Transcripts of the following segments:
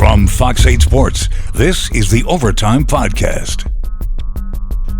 From Fox 8 Sports, this is the Overtime Podcast.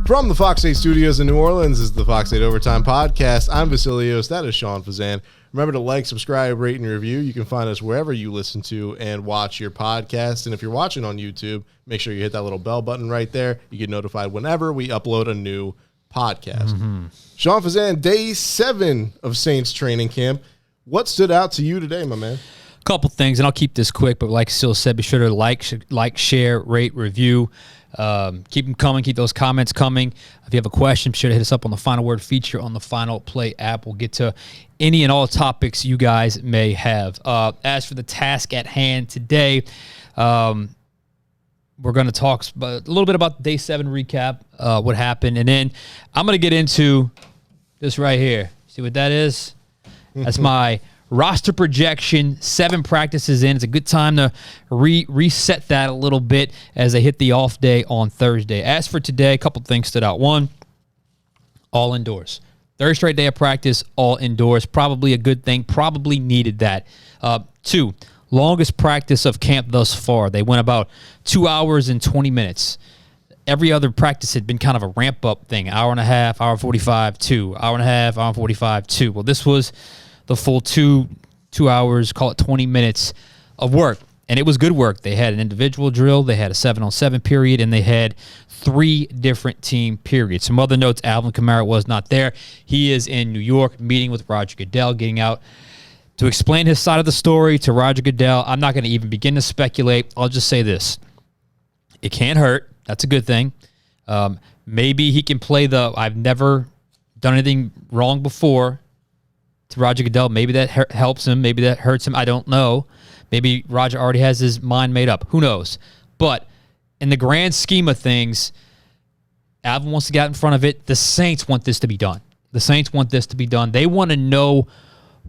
From the Fox 8 studios in New Orleans is the Fox 8 Overtime Podcast. I'm Vasilios. That is Sean Fazan. Remember to like, subscribe, rate, and review. You can find us wherever you listen to and watch your podcast. And if you're watching on YouTube, make sure you hit that little bell button right there. You get notified whenever we upload a new podcast. Sean Fazan, day 7 of Saints training camp. What stood out to you today, my man? Couple things, and I'll keep this quick, but like Sil said, be sure to like, share, rate, review. Keep them coming. Keep those comments coming. If you have a question, be sure to hit us up on the Final Word feature on the Final Play app. We'll get to any and all topics you guys may have. As for the task at hand today, we're going to talk a little bit about the Day 7 recap, what happened, and then I'm going to get into this right here. See what that is? That's my roster projection, 7 practices in. It's a good time to reset that a little bit as they hit the off day on Thursday. As for today, a couple things stood out. 1, all indoors. Third straight day of practice, all indoors. Probably a good thing. Probably needed that. 2, longest practice of camp thus far. They went about 2 hours and 20 minutes. Every other practice had been kind of a ramp-up thing. Hour and a half, hour 45, 2. Hour and a half, hour 45, 2. Well, this was the full 2 hours, call it 20 minutes of work. And it was good work. They had an individual drill, they had a 7-on-7 period, and they had 3 different team periods. Some other notes, Alvin Kamara was not there. He is in New York meeting with Roger Goodell, getting out to explain his side of the story to Roger Goodell. I'm not going to even begin to speculate. I'll just say this. It can't hurt. That's a good thing. Maybe he can play I've never done anything wrong before to Roger Goodell. Maybe that helps him. Maybe that hurts him. I don't know. Maybe Roger already has his mind made up. Who knows? But in the grand scheme of things, Alvin wants to get out in front of it. The Saints want this to be done. The Saints want this to be done. They want to know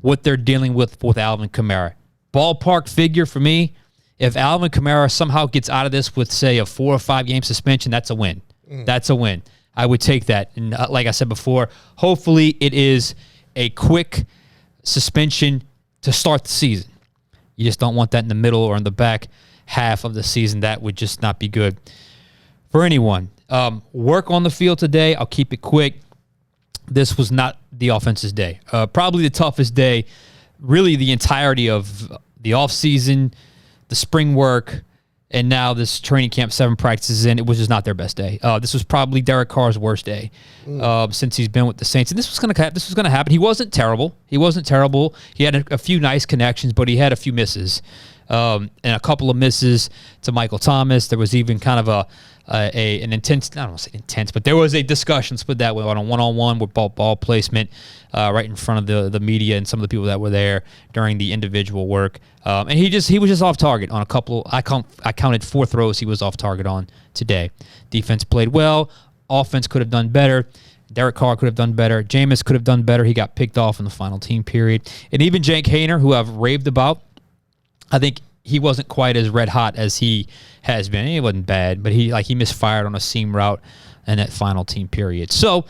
what they're dealing with Alvin Kamara. Ballpark figure for me, if Alvin Kamara somehow gets out of this with, say, a 4 or 5 game suspension, that's a win. That's a win. I would take that. And like I said before, hopefully it is a quick suspension to start the season. You just don't want that in the middle or in the back half of the season. That would just not be good for anyone. Work on the field today. I'll keep it quick. This was not the offense's day. Probably the toughest day, really the entirety of the offseason, the spring work, and now this training camp, 7 practices in. It was just not their best day. This was probably Derek Carr's worst day since he's been with the Saints. And this was going to happen. He wasn't terrible. He had a few nice connections, but he had a few misses. And a couple of misses to Michael Thomas. There was even kind of an intense, I don't want to say intense, but there was a discussion, split that way, on a one-on-one with ball placement right in front of the media and some of the people that were there during the individual work. And he was just off target on a couple. I counted 4 throws he was off target on today. Defense played well. Offense could have done better. Derek Carr could have done better. Jameis could have done better. He got picked off in the final team period. And even Jake Haener, who I've raved about, I think he wasn't quite as red hot as he has been. He wasn't bad, but he misfired on a seam route in that final team period. So,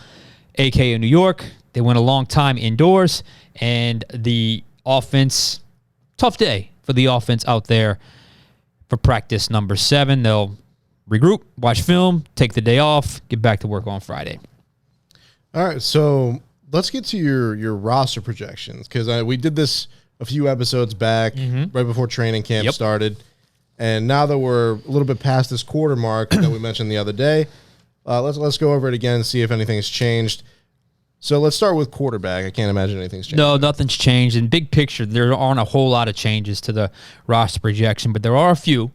AK in New York, they went a long time indoors, and the offense, tough day for the offense out there for practice number 7. They'll regroup, watch film, take the day off, get back to work on Friday. All right, so let's get to your roster projections, because we did this a few episodes back, right before training camp started. And now that we're a little bit past this quarter mark that we mentioned the other day, let's go over it again and see if anything's changed. So let's start with quarterback. I can't imagine anything's changed. No, nothing's changed. In big picture, there aren't a whole lot of changes to the roster projection, but there are a few.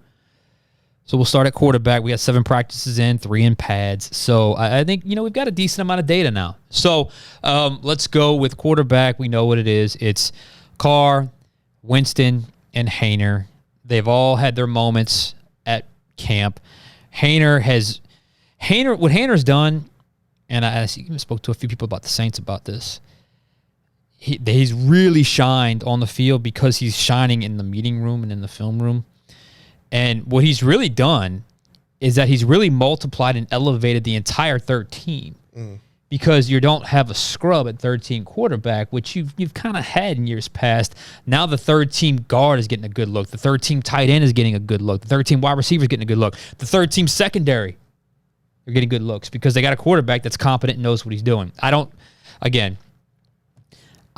So we'll start at quarterback. We got 7 practices in, 3 in pads. So I think, we've got a decent amount of data now. So let's go with quarterback. We know what it is. It's Carr, Winston, and Haener. They've all had their moments at camp. What Haener's done, and I spoke to a few people about the Saints about this, he's really shined on the field because he's shining in the meeting room and in the film room. And what he's really done is that he's really multiplied and elevated the entire third team. because you don't have a scrub at third-team quarterback, which you've kind of had in years past. Now the third-team guard is getting a good look. The third-team tight end is getting a good look. The third-team wide receiver is getting a good look. The third-team secondary, they're getting good looks because they got a quarterback that's competent and knows what he's doing. I'm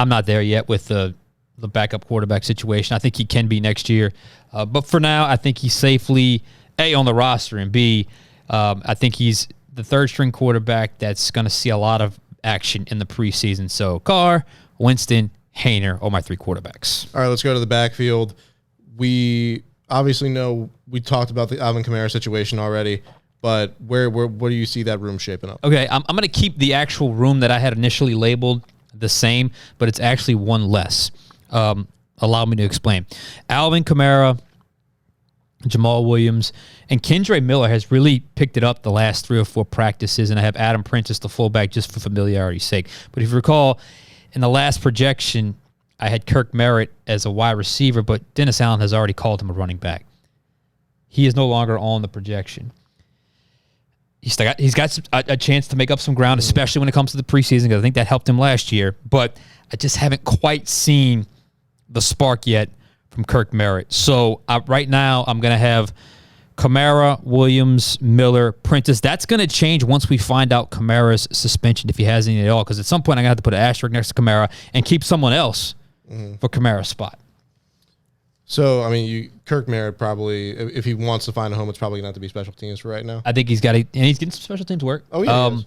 not there yet with the backup quarterback situation. I think he can be next year. But for now, I think he's safely, A, on the roster, and B, I think he's the third-string quarterback that's going to see a lot of action in the preseason. So Carr, Winston, Haener are my 3 quarterbacks. All right, let's go to the backfield. We obviously know we talked about the Alvin Kamara situation already, but where do you see that room shaping up? Okay, I'm going to keep the actual room that I had initially labeled the same, but it's actually one less. Allow me to explain. Alvin Kamara, Jamal Williams, and Kendre Miller has really picked it up the last 3 or 4 practices, and I have Adam Prentice, the fullback, just for familiarity's sake. But if you recall, in the last projection, I had Kirk Merritt as a wide receiver, but Dennis Allen has already called him a running back. He is no longer on the projection. He's got a chance to make up some ground, especially when it comes to the preseason, because I think that helped him last year. But I just haven't quite seen the spark yet from Kirk Merritt. So right now, I'm going to have Kamara, Williams, Miller, Prentice. That's going to change once we find out Kamara's suspension, if he has any at all, because at some point I'm going to have to put an asterisk next to Kamara and keep someone else for Kamara's spot. So, I mean, Kirk Merritt probably, if he wants to find a home, it's probably going to have to be special teams for right now. I think he's got to, and he's getting some special teams work. Oh, yeah.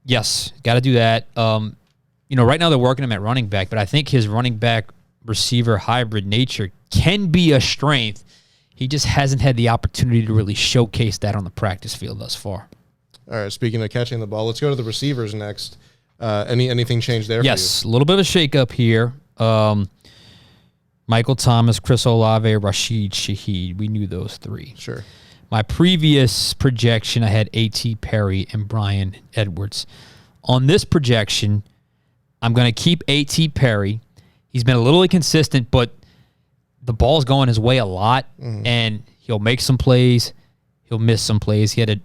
Yes, got to do that. Right now they're working him at running back, but I think his running back receiver hybrid nature can be a strength. He just hasn't had the opportunity to really showcase that on the practice field thus far. All right, speaking of catching the ball, let's go to the receivers next. Anything changed there for you? Yes, a little bit of a shakeup here. Michael Thomas, Chris Olave, Rashid Shaheed. We knew those 3. Sure. My previous projection, I had A.T. Perry and Brian Edwards. On this projection, I'm going to keep A.T. Perry. He's been a little inconsistent, but the ball's going his way a lot, and he'll make some plays. He'll miss some plays. The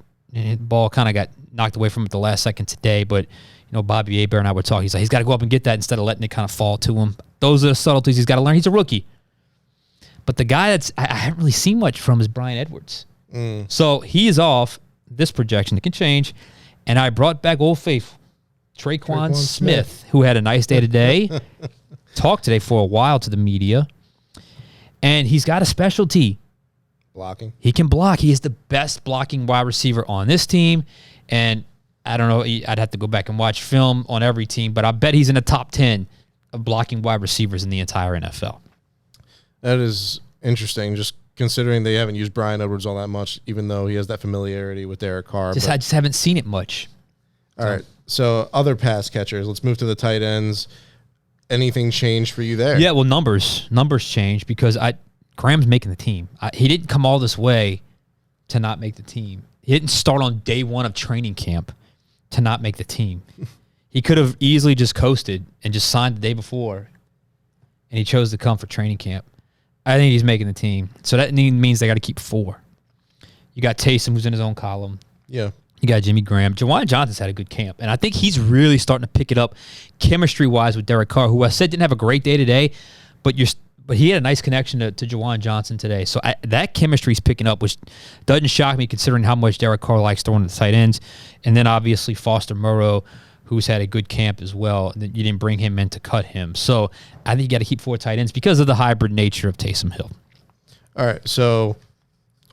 ball kind of got knocked away from him at the last second today, but Bobby Abear and I were talking. He's like, he's got to go up and get that instead of letting it kind of fall to him. Those are the subtleties he's got to learn. He's a rookie. But the guy I haven't really seen much from is Brian Edwards. So he is off this projection. It can change. And I brought back Old Faithful, Traquan Smith, who had a nice day today. Talked today for a while to the media. And he's got a specialty. Blocking. He can block. He is the best blocking wide receiver on this team. And I don't know, I'd have to go back and watch film on every team, but I bet he's in the top 10 of blocking wide receivers in the entire NFL. That is interesting, just considering they haven't used Brian Edwards all that much, even though he has that familiarity with Derek Carr. I just haven't seen it much. All right, so other pass catchers. Let's move to the tight ends. Anything changed for you there? Yeah, well, numbers changed because Graham's making the team. He didn't come all this way to not make the team. He didn't start on day 1 of training camp to not make the team. He could have easily just coasted and just signed the day before, and he chose to come for training camp. I think he's making the team. So that means they got to keep 4. You got Taysom, who's in his own column. Yeah. You got Jimmy Graham. Jawan Johnson's had a good camp, and I think he's really starting to pick it up chemistry-wise with Derek Carr, who I said didn't have a great day today, but he had a nice connection to Jawan Johnson today. So that chemistry's picking up, which doesn't shock me considering how much Derek Carr likes throwing to the tight ends. And then obviously Foster Moreau, who's had a good camp as well. You didn't bring him in to cut him. So I think you got to keep 4 tight ends because of the hybrid nature of Taysom Hill. All right, so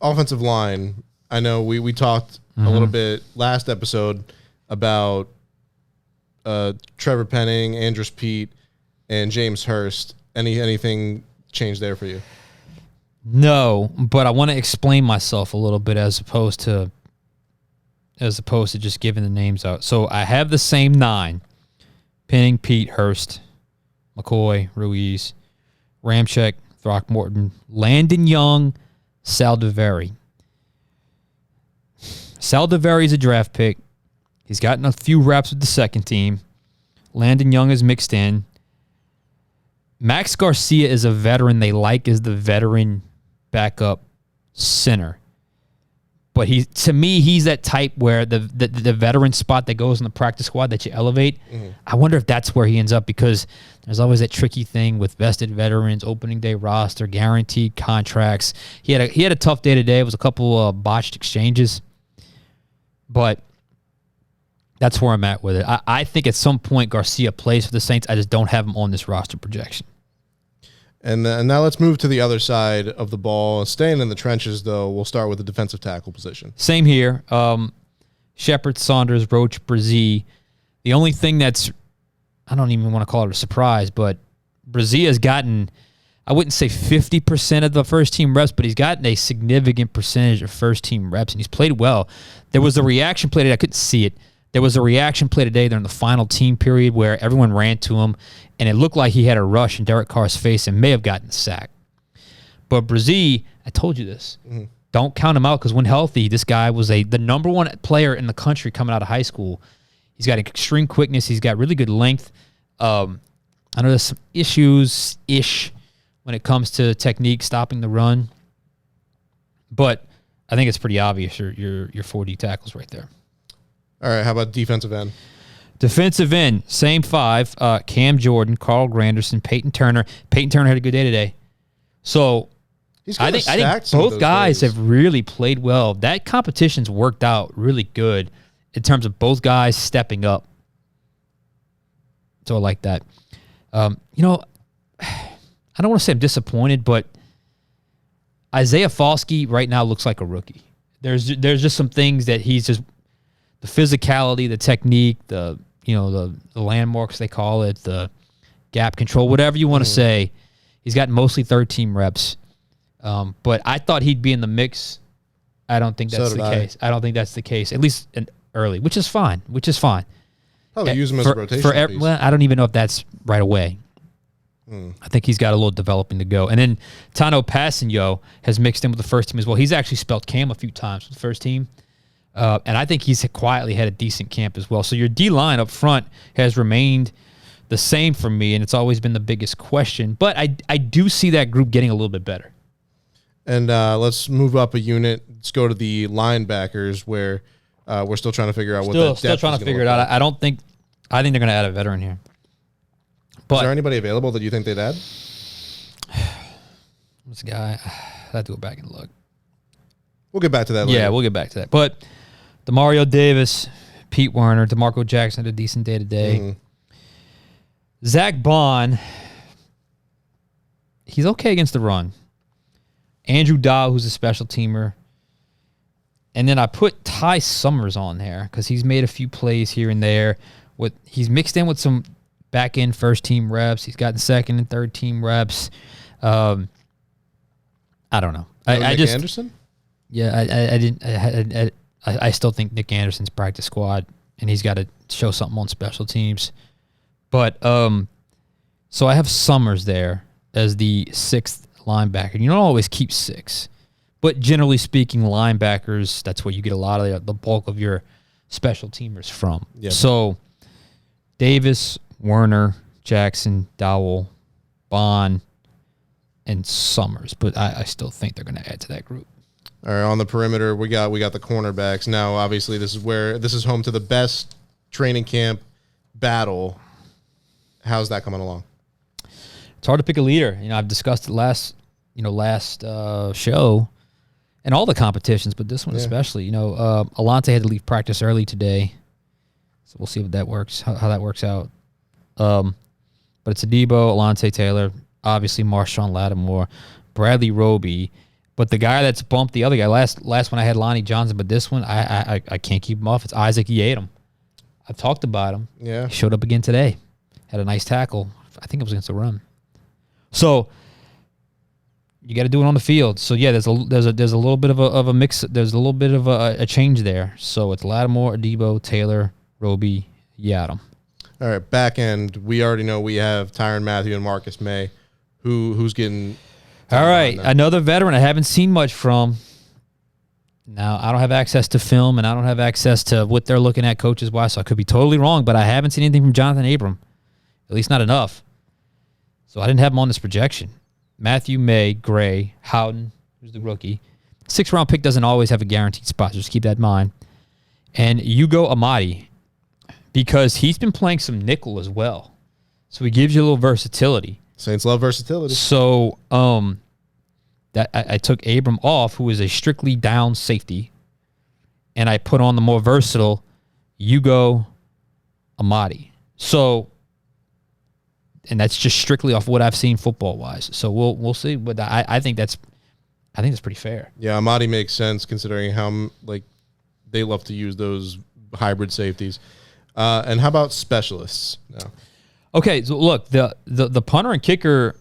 offensive line. I know we talked a little bit last episode about Trevor Penning, Andrus Peat, and James Hurst. Anything changed there for you? No, but I want to explain myself a little bit as opposed to just giving the names out. So I have the same 9: Penning, Peat, Hurst, McCoy, Ruiz, Ramczyk, Throckmorton, Landon Young, Saldiveri. Saldiveri's a draft pick. He's gotten a few reps with the second team. Landon Young is mixed in. Max Garcia is a veteran they like as the veteran backup center. But to me, he's that type where the veteran spot that goes in the practice squad that you elevate. Mm-hmm. I wonder if that's where he ends up, because there's always that tricky thing with vested veterans, opening day roster, guaranteed contracts. He had a tough day today. It was a couple botched exchanges, but that's where I'm at with it. I think at some point Garcia plays for the Saints. I just don't have him on this roster projection. And now let's move to the other side of the ball. Staying in the trenches, though, we'll start with the defensive tackle position. Same here. Shepard, Saunders, Roach, Brzee. The only thing that's, I don't even want to call it a surprise, but Brzee has gotten, I wouldn't say 50% of the first-team reps, but he's gotten a significant percentage of first-team reps, and he's played well. There was a reaction play today. I couldn't see it. There was a reaction play today during the final team period where everyone ran to him, and it looked like he had a rush in Derek Carr's face and may have gotten a sack. But Brzee, I told you this. Mm-hmm. Don't count him out, because when healthy, this guy was the number one player in the country coming out of high school. He's got extreme quickness. He's got really good length. I know there's some issues-ish when it comes to technique, stopping the run. But I think it's pretty obvious your 4D tackles right there. All right, how about defensive end? Defensive end, same five. Cam Jordan, Carl Granderson, Peyton Turner. Peyton Turner had a good day today. So I think both guys have really played well. That competition's worked out really good in terms of both guys stepping up. So I like that. I don't want to say I'm disappointed, but Isaiah Falsky right now looks like a rookie. There's just some things that he's just, the physicality, the technique, the landmarks they call it, the gap control, whatever you want to say. He's got mostly third-team reps. But I thought he'd be in the mix. I don't think that's the case. I don't think that's the case, at least early, which is fine. Probably use him as a rotation piece. Well, I don't even know if that's right away. I think he's got a little developing to go. And then Tano Passanio has mixed in with the first team as well. He's actually spelled Cam a few times with the first team. And I think he's quietly had a decent camp as well. So your D-line up front has remained the same for me, and it's always been the biggest question. But I do see that group getting a little bit better. And let's move up a unit. Let's go to the linebackers, where we're still trying to figure out what that depth still trying to figure it out. I think they're going to add a veteran here. But is there anybody available that you think they'd add? This guy, I have to go back and look. We'll get back to that later. Yeah, we'll get back to that. But Demario Davis, Pete Werner, DeMarco Jackson had a decent day today. Mm-hmm. Zach Bond, he's okay against the run. Andrew Dow, who's a special teamer. And then I put Ty Summers on there because he's made a few plays here and there. He's mixed in with some back-end first-team reps. He's gotten second and third-team reps. I don't know. Nick Anderson? Yeah, I still think Nick Anderson's practice squad, and he's got to show something on special teams. But so I have Summers there as the sixth linebacker. You don't always keep six, but generally speaking, linebackers, that's where you get a lot of the bulk of your special teamers from. Yep. So Davis, Werner, Jackson, Dowell, Bond, and Summers. But I still think they're going to add to that group. All right, on the perimeter, we got the cornerbacks. Now, obviously, this is home to the best training camp battle. How's that coming along? It's hard to pick a leader. I've discussed it last show and all the competitions, but this one especially. Alante had to leave practice early today, so we'll see if that works. How that works out. But it's Adebo, Alante Taylor, obviously Marshawn Lattimore, Bradley Roby. But the guy that's bumped the other guy, last one I had Lonnie Johnson, but this one I can't keep him off. It's Isaac Yiadom. I've talked about him. Yeah. He showed up again today. Had a nice tackle. I think it was against the run. So you got to do it on the field. So yeah, there's a little bit of a mix. There's a little bit of a change there. So it's Lattimore, Adebo, Taylor, Roby, Yiadom. All right, back end. We already know we have Tyrann Mathieu and Marcus May. Who's getting? All right, another veteran I haven't seen much from. Now, I don't have access to film, and I don't have access to what they're looking at coaches-wise, so I could be totally wrong, but I haven't seen anything from Jonathan Abram, at least not enough. So I didn't have him on this projection. Matthew, May, Gray, Howden, who's the rookie, 6th-round pick doesn't always have a guaranteed spot. Just keep that in mind. And Hugo Amadi, because he's been playing some nickel as well. So he gives you a little versatility. Saints love versatility. So that I took Abram off, who is a strictly down safety, and I put on the more versatile Hugo Amadi. So, and that's just strictly off what I've seen football-wise. So we'll see. But I think that's pretty fair. Yeah, Amadi makes sense considering how they love to use those hybrid safeties. And how about specialists now? Okay, so look, the punter and kicker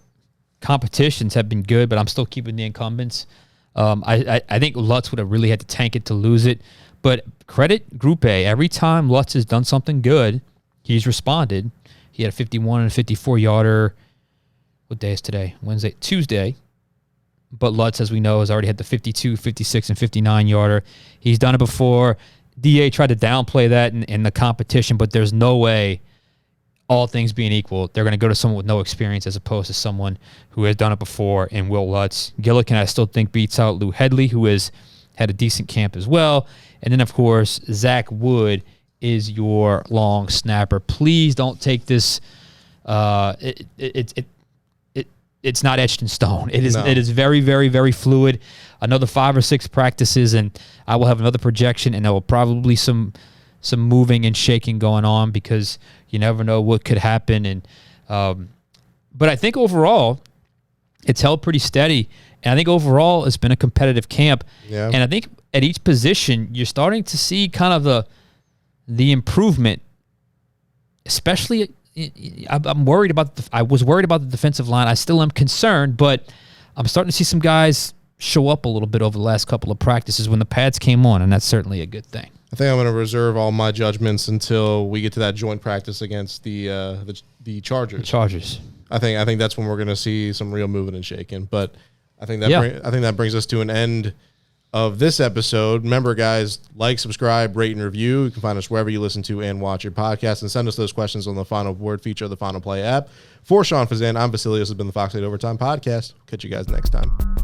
competitions have been good, but I'm still keeping the incumbents. I think Lutz would have really had to tank it to lose it. But credit Group A. Every time Lutz has done something good, he's responded. He had a 51 and a 54-yarder. What day is today? Tuesday. But Lutz, as we know, has already had the 52, 56, and 59-yarder. He's done it before. DA tried to downplay that in the competition, but there's no way, all things being equal, they're going to go to someone with no experience as opposed to someone who has done it before in Will Lutz. Gillikin, I still think, beats out Lou Headley, who has had a decent camp as well. And then, of course, Zach Wood is your long snapper. Please don't take this. It's not etched in stone. It is. No. It is very, very, very fluid. Another 5 or 6 practices, and I will have another projection, and there will probably some moving and shaking going on because you never know what could happen. And but I think overall, it's held pretty steady. And I think overall, it's been a competitive camp. Yeah. And I think at each position, you're starting to see kind of the improvement, especially. I'm worried about. I was worried about the defensive line. I still am concerned, but I'm starting to see some guys show up a little bit over the last couple of practices when the pads came on, and that's certainly a good thing. I think I'm going to reserve all my judgments until we get to that joint practice against the Chargers. The Chargers. I think that's when we're going to see some real moving and shaking. But I think that brings us to an end of this episode. Remember, guys, like, subscribe, rate, and review. You can find us wherever you listen to and watch your podcast, and send us those questions on the Final Word feature of the Final Play app. For Sean Fazan, I'm Vasilios. This has been the Fox 8 Overtime Podcast. Catch you guys next time.